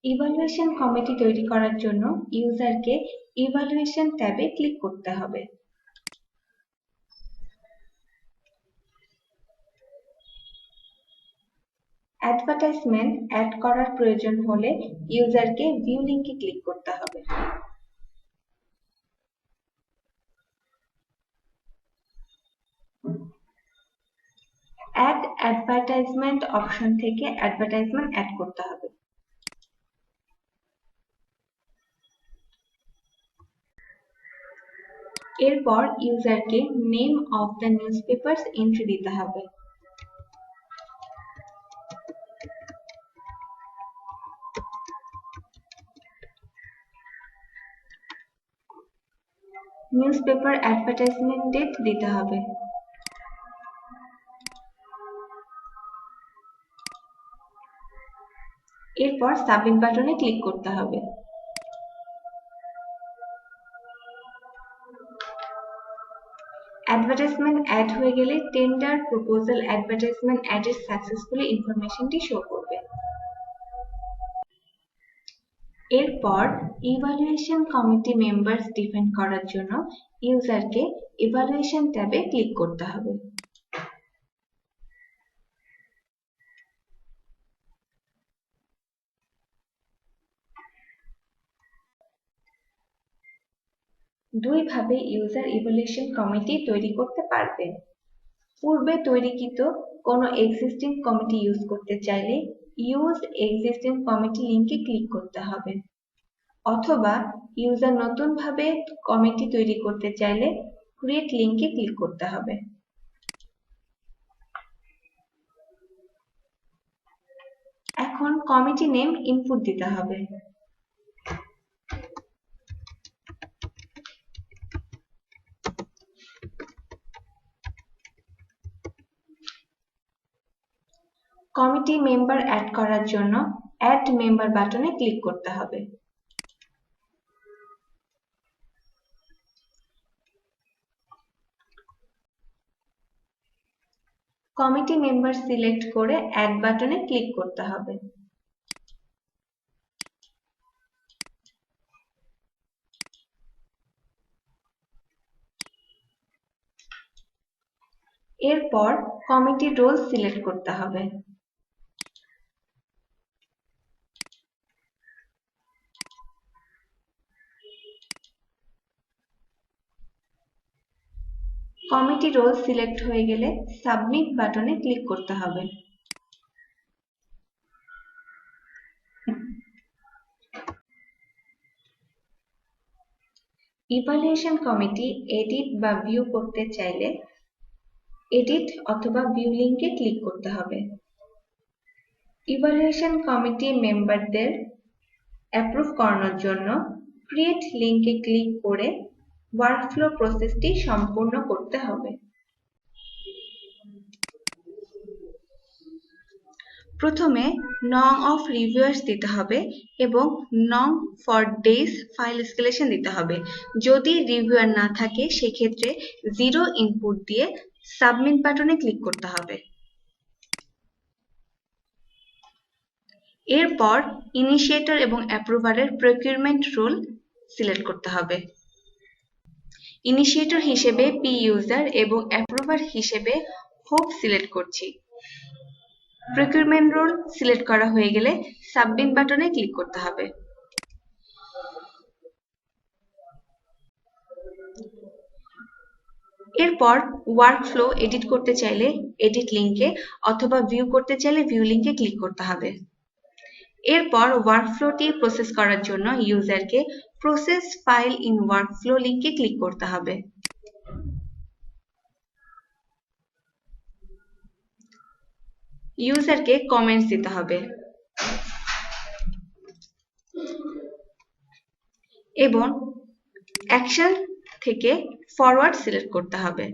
Evaluation committee তৈরি করার জন্য ইউজারকে ইভালুয়েশন ট্যাবে ক্লিক করতে হবে। অ্যাডভার্টাইজমেন্ট অ্যাড করার প্রয়োজন হলে ইউজারকে ভিউ লিংকে ক্লিক করতে হবে। অ্যাড অ্যাডভার্টাইজমেন্ট অপশন থেকে অ্যাডভার্টাইজমেন্ট অ্যাড করতে হবে। এরপর ইউজারকে name of the newspapers entry দিতে হবে। নিউজপেপার অ্যাডভার্টাইজমেন্ট ডেট দিতে হবে। এরপর সাবমিট বাটনে ক্লিক করতে হবে। অ্যাডভার্টাইজমেন্ট অ্যাড হয়ে গেলে tender proposal advertisement added successfully ইনফরমেশনটি শো করবে। এরপর ইভালুয়েশন কমিটি মেম্বার্স ডিফাইন করার জন্য ইউজারকে ইভালুয়েশন ট্যাবে ক্লিক করতে হবে। দুইভাবে ইউজার ইভালুয়েশন কমিটি তৈরি করতে পারবেন। পূর্বে তৈরিকৃত কোনো এক্সিস্টিং কমিটি ইউজ করতে চাইলে ইউজ এক্সিস্টিং কমিটি লিংকে ক্লিক করতে হবে, অথবা ইউজার নতুনভাবে কমিটি তৈরি করতে চাইলে ক্রিয়েট লিংকে ক্লিক করতে হবে। এখন কমিটি নেম ইনপুট দিতে হবে। কমিটি মেম্বার অ্যাড করার জন্য অ্যাড মেম্বার বাটনে ক্লিক করতে হবে। কমিটি মেম্বার সিলেক্ট করে অ্যাড বাটনে ক্লিক করতে হবে। এরপর কমিটি রোল সিলেক্ট করতে হবে। কমিটি রোল সিলেক্ট হয়ে গেলে সাবমিট বাটনে ক্লিক করতে হবে। ইভালুয়েশন কমিটি এডিট বা ভিউ করতে চাইলে এডিট অথবা ভিউ লিংকে ক্লিক করতে হবে। ইভালুয়েশন কমিটি মেম্বারদের অ্যাপ্রুভ করানোর জন্য ক্রিয়েট লিংকে ক্লিক করে ওয়ার্কফ্লো প্রসেসটি সম্পূর্ণ করতে হবে। প্রথমে নং অফ রিভিউয়ার্স দিতে হবে এবং নং ফর ডেজ ফাইল এসকেলেশন দিতে হবে। যদি রিভিউয়ার না থাকে সেক্ষেত্রে 0 ইনপুট দিয়ে সাবমিট বাটনে ক্লিক করতে হবে। এরপর ইনিশিয়েটর এবং অ্যাপ্রুভারের প্রকিউরমেন্ট রোল সিলেক্ট করতে হবে। ইনিশিয়েটর হিসেবে পি ইউজার এবং অ্যাপ্রুভার হিসেবে হোপ সিলেক্ট করছি। প্রকিউরমেন্ট রোল সিলেক্ট করা হয়ে গেলে সাবমিট বাটনে ক্লিক করতে হবে। এরপর ওয়ার্কফ্লো এডিট করতে চাইলে এডিট লিংকে অথবা ভিউ করতে চাইলে ভিউ লিংকে ক্লিক করতে হবে। এরপর ওয়ার্কফ্লোটি প্রসেস করার জন্য ইউজারকে প্রসেস ফাইল ইন ওয়ার্কফ্লো লিংকে ক্লিক করতে হবে। ইউজারকে কমেন্টস দিতে হবে এবং অ্যাকশন থেকে ফরওয়ার্ড সিলেক্ট করতে হবে।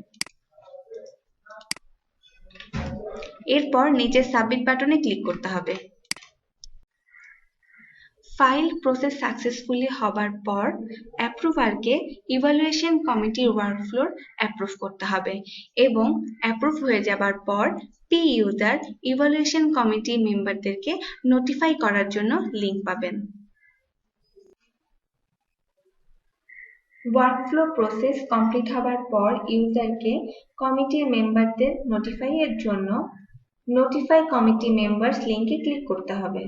এরপর নিচে সাবমিট বাটনে ক্লিক করতে হবে। ফাইল প্রসেস সাকসেসফুলি হবার পর অ্যাপ্রুভারকে ইভালুয়েশন কমিটির ওয়ার্কফ্লোর অ্যাপ্রুভ করতে হবে এবং অ্যাপ্রুভ হয়ে যাবার পর পি ইউজার ইভালুয়েশন কমিটি মেম্বারদেরকে নোটিফাই করার জন্য লিংক পাবেন। ওয়ার্কফ্লো প্রসেস কমপ্লিট হবার পর ইউজারকে কমিটির মেম্বারদের নোটিফাই এর জন্য নোটিফাই কমিটি মেম্বার্স লিংকে ক্লিক করতে হবে।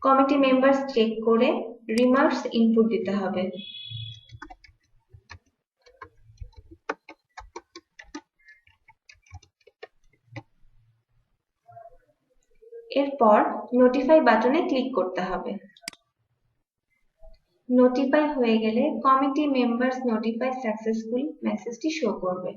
কমিটি মেম্বার্স চেক করে রিমার্কস ইনপুট দিতে হবে। এরপর নোটিফাই বাটনে ক্লিক করতে হবে। নোটিফাই হয়ে গেলে কমিটি মেম্বার্স নোটিফাই সাকসেসফুল মেসেজটি শো করবে।